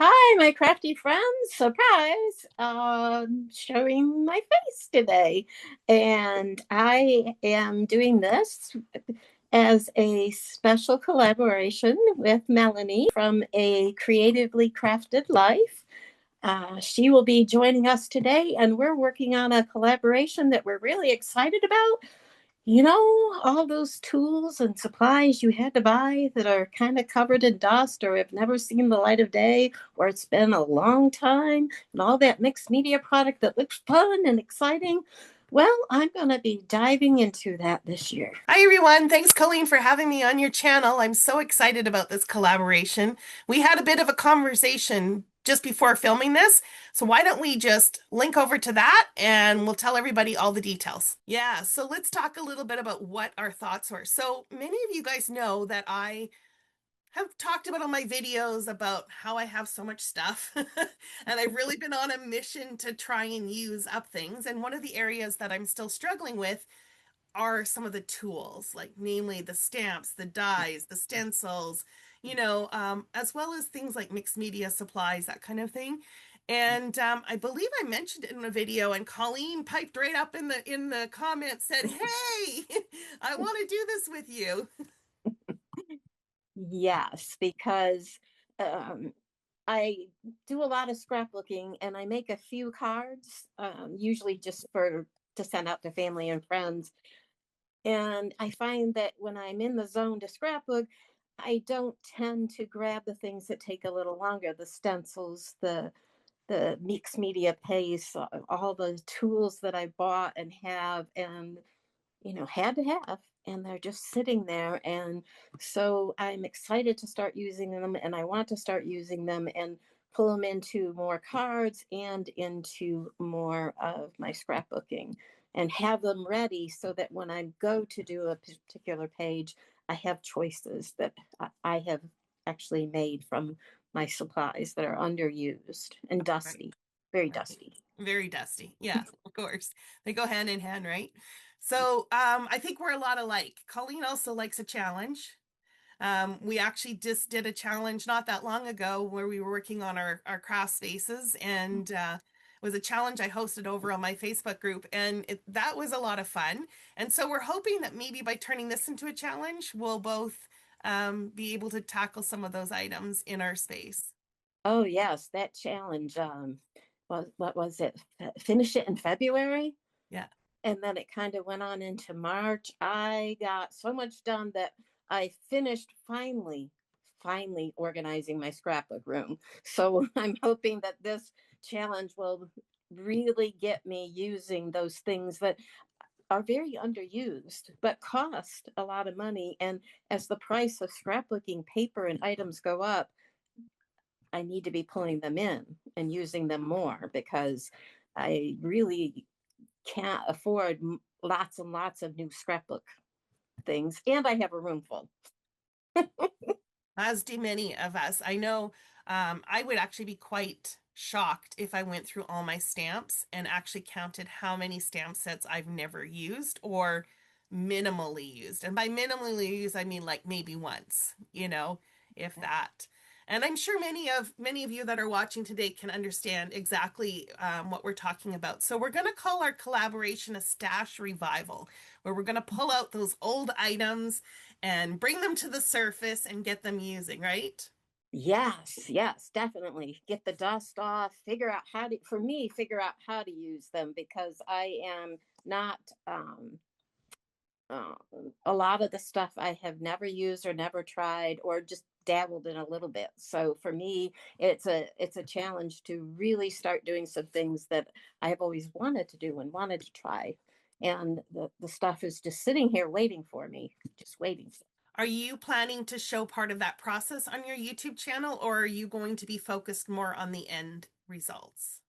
Hi, my crafty friends. Surprise. Showing my face today. And I am doing this as a special collaboration with Melanie from A Creatively Crafted Life. She will be joining us today, and we're working on a collaboration that we're really excited about. All those tools and supplies you had to buy that are kind of covered in dust or have never seen the light of day, or it's been a long time, and all that mixed media product that looks fun and exciting. Well, I'm going to be diving into that this year. Hi everyone. Thanks, Colleen, for having me on your channel. I'm so excited about this collaboration. We had a bit of a conversation just before filming this, so why don't we just link over to that and we'll tell everybody all the details. Yeah, so let's talk a little bit about what our thoughts were. So many of you guys know that I have talked about on my videos about how I have so much stuff and I've really been on a mission to try and use up things. And one of the areas that I'm still struggling with are some of the tools, like namely the stamps, the dies, the stencils, as well as things like mixed media supplies, that kind of thing. And I believe I mentioned it in a video, and Colleen piped right up in the comments, said, "Hey, I want to do this with you." Yes, because um, I do a lot of scrapbooking and I make a few cards, usually just for to send out to family and friends. And I find that when I'm in the zone to scrapbook, I don't tend to grab the things that take a little longer, the stencils, the mixed media paste, all the tools that I bought and have and had to have, and they're just sitting there. And so I'm excited to start using them, and I want to start using them and pull them into more cards and into more of my scrapbooking and have them ready so that when I go to do a particular page, I have choices that I have actually made from my supplies that are underused and Right. dusty, very Right. dusty. Very dusty. Yeah, of course. They go hand in hand, right? So, I think we're a lot alike. Colleen also likes a challenge. We actually just did a challenge not that long ago where we were working on our craft spaces, and it was a challenge I hosted over on my Facebook group, and that was a lot of fun. And so we're hoping that maybe by turning this into a challenge, we'll both be able to tackle some of those items in our space. Oh yes, that challenge. What was it? Finish it in February, Yeah. and then it kind of went on into March. I got so much done that I finished finally organizing my scrapbook room. So I'm hoping that this challenge will really get me using those things that are very underused but cost a lot of money. And as the price of scrapbooking paper and items go up, I need to be pulling them in and using them more because I really can't afford lots and lots of new scrapbook things. And I have a room full. As do many of us. I know I would actually be quite shocked if I went through all my stamps and actually counted how many stamp sets I've never used or minimally used. And by minimally used, I mean like maybe once, if that. And I'm sure many of you that are watching today can understand exactly what we're talking about. So we're going to call our collaboration a stash revival, where we're going to pull out those old items and bring them to the surface and get them using, right? Yes, definitely. Get the dust off, for me, figure out how to use them because I am not, uh, a lot of the stuff I have never used or never tried or just dabbled in a little bit. So for me, it's a challenge to really start doing some things that I have always wanted to do and wanted to try. And the stuff is just sitting here waiting for me, just waiting. Are you planning to show part of that process on your YouTube channel, or are you going to be focused more on the end results?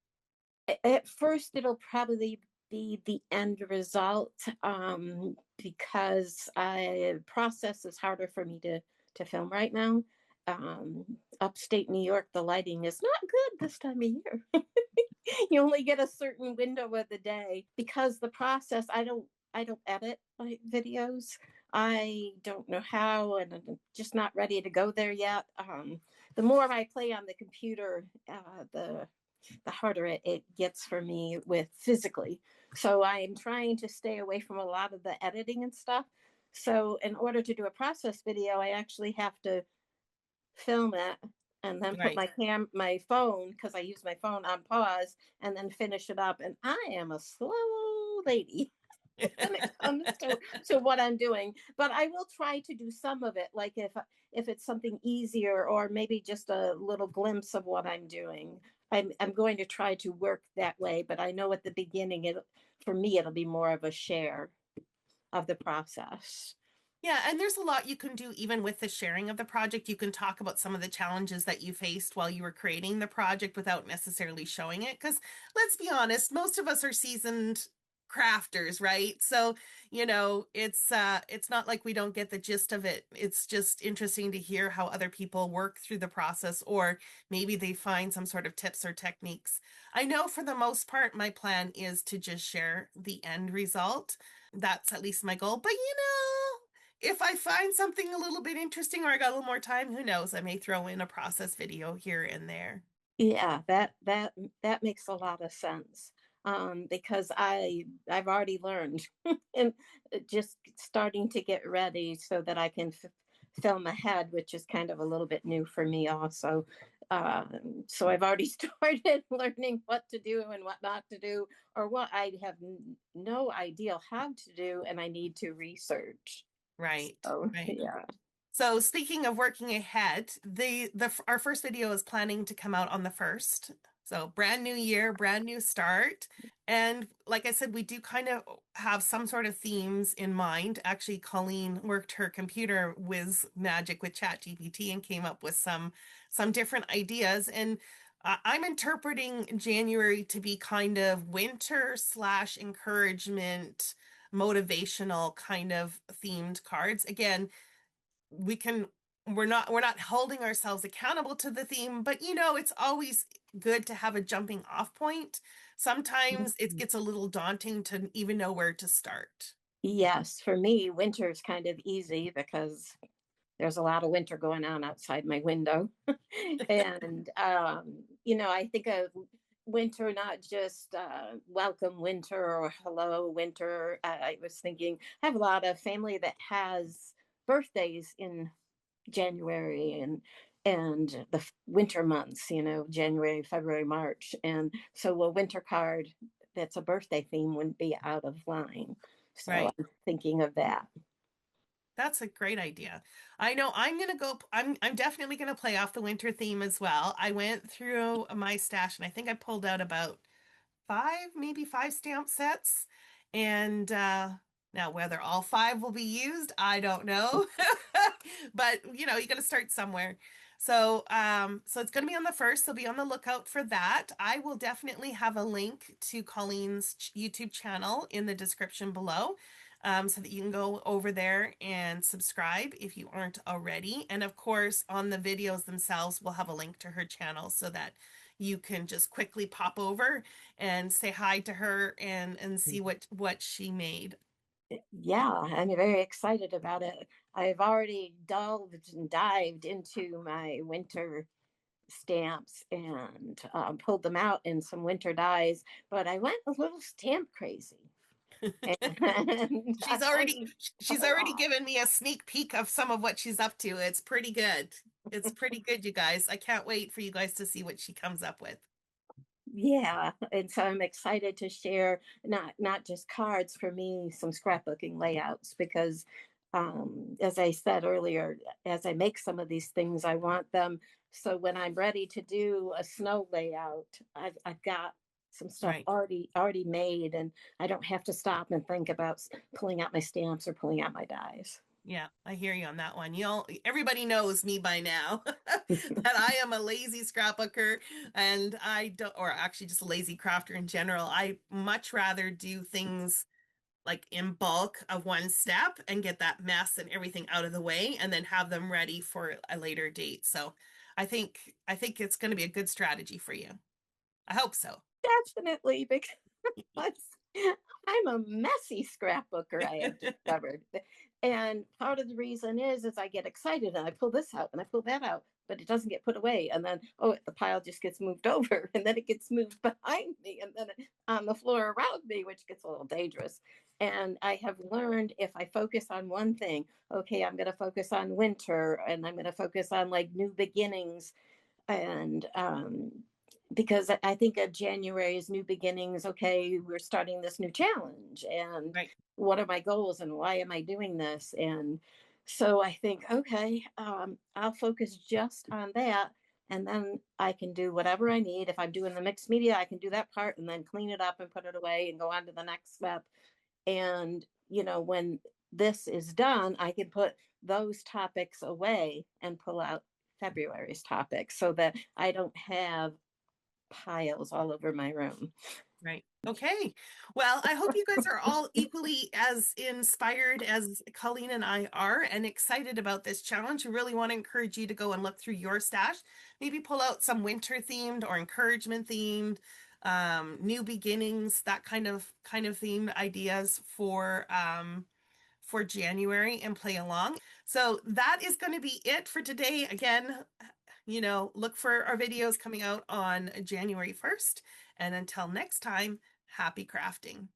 At first it'll probably be the end result, because I process is harder for me to film right now. um Upstate New York, the lighting is not good this time of year. You only get a certain window of the day because the process, I don't edit my videos. I don't know how, and I'm just not ready to go there yet. The more I play on the computer, the harder it gets for me with physically. So I'm trying to stay away from a lot of the editing and stuff. So in order to do a process video, I actually have to film it and then put Right. my phone, because I use my phone, on pause, and then finish it up. And I am a slow lady when it comes to what I'm doing. But I will try to do some of it, like if it's something easier or maybe just a little glimpse of what I'm doing. I'm going to try to work that way, but I know at the beginning it for me it'll be more of a share of the process. Yeah, and there's a lot you can do even with the sharing of the project. You can talk about some of the challenges that you faced while you were creating the project without necessarily showing it. Because let's be honest, most of us are seasoned crafters, right? So, it's not like we don't get the gist of it. It's just interesting to hear how other people work through the process, or maybe they find some sort of tips or techniques. I know for the most part, my plan is to just share the end result. That's at least my goal. But if I find something a little bit interesting or I got a little more time, who knows? I may throw in a process video here and there. Yeah, that makes a lot of sense. Because I've already learned and just starting to get ready so that I can film ahead, which is kind of a little bit new for me also. So I've already started learning what to do and what not to do, or what I have no idea how to do, and I need to research. Right, So right. yeah. So speaking of working ahead, the our first video is planning to come out on the 1st. So brand new year, brand new start. And like I said, we do kind of have some sort of themes in mind. Actually, Colleen worked her computer whiz magic with ChatGPT and came up with some different ideas. And I'm interpreting January to be kind of winter slash encouragement, motivational kind of themed cards. Again, we can we're not holding ourselves accountable to the theme, but it's always good to have a jumping off point. Sometimes it gets a little daunting to even know where to start. Yes, for me, winter is kind of easy because there's a lot of winter going on outside my window. And, I think of winter not just welcome winter or hello winter. I was thinking, I have a lot of family that has birthdays in January and the winter months, January, February, March. And so a winter card that's a birthday theme wouldn't be out of line. So Right. I'm thinking of that. That's a great idea. I know I'm definitely gonna play off the winter theme as well. I went through my stash and I think I pulled out about maybe five stamp sets. And now whether all five will be used, I don't know. But you got to start somewhere. So it's going to be on the 1st, so be on the lookout for that. I will definitely have a link to Colleen's YouTube channel in the description below. So that you can go over there and subscribe if you aren't already. And of course, on the videos themselves, we'll have a link to her channel so that you can just quickly pop over and say hi to her and see what she made. Yeah, I'm very excited about it. I've already delved and dived into my winter stamps and pulled them out in some winter dyes, but I went a little stamp crazy. And She's I already mean, a she's already lot. given me a sneak peek of some of what she's up to. It's pretty good. It's pretty good, you guys. I can't wait for you guys to see what she comes up with. Yeah, and so I'm excited to share not just cards, for me, some scrapbooking layouts, because as I said earlier, as I make some of these things, I want them so when I'm ready to do a snow layout, I've got some stuff Right. already made, and I don't have to stop and think about pulling out my stamps or pulling out my dies. Yeah, I hear you on that one. Everybody knows me by now that I am a lazy scrapbooker and I don't, or actually just a lazy crafter in general. I much rather do things like in bulk of one step and get that mess and everything out of the way and then have them ready for a later date. So I think it's going to be a good strategy for you. I hope so. Definitely, because I'm a messy scrapbooker, I have discovered. And part of the reason is I get excited and I pull this out and I pull that out, but it doesn't get put away. And then, oh, the pile just gets moved over and then it gets moved behind me and then on the floor around me, which gets a little dangerous. And I have learned if I focus on one thing, okay, I'm going to focus on winter and I'm going to focus on like new beginnings and because I think of January as new beginnings. Okay, we're starting this new challenge, and Right. what are my goals, and why am I doing this? And so I think, okay, I'll focus just on that, and then I can do whatever I need. If I'm doing the mixed media, I can do that part, and then clean it up and put it away, and go on to the next step. And when this is done, I can put those topics away and pull out February's topics so that I don't have piles all over my room. Right. Okay. Well, I hope you guys are all equally as inspired as Colleen and I are and excited about this challenge. We really want to encourage you to go and look through your stash. Maybe pull out some winter themed or encouragement themed, new beginnings, that kind of themed ideas for January and play along. So that is going to be it for today. Again, look for our videos coming out on January 1st. And until next time, happy crafting.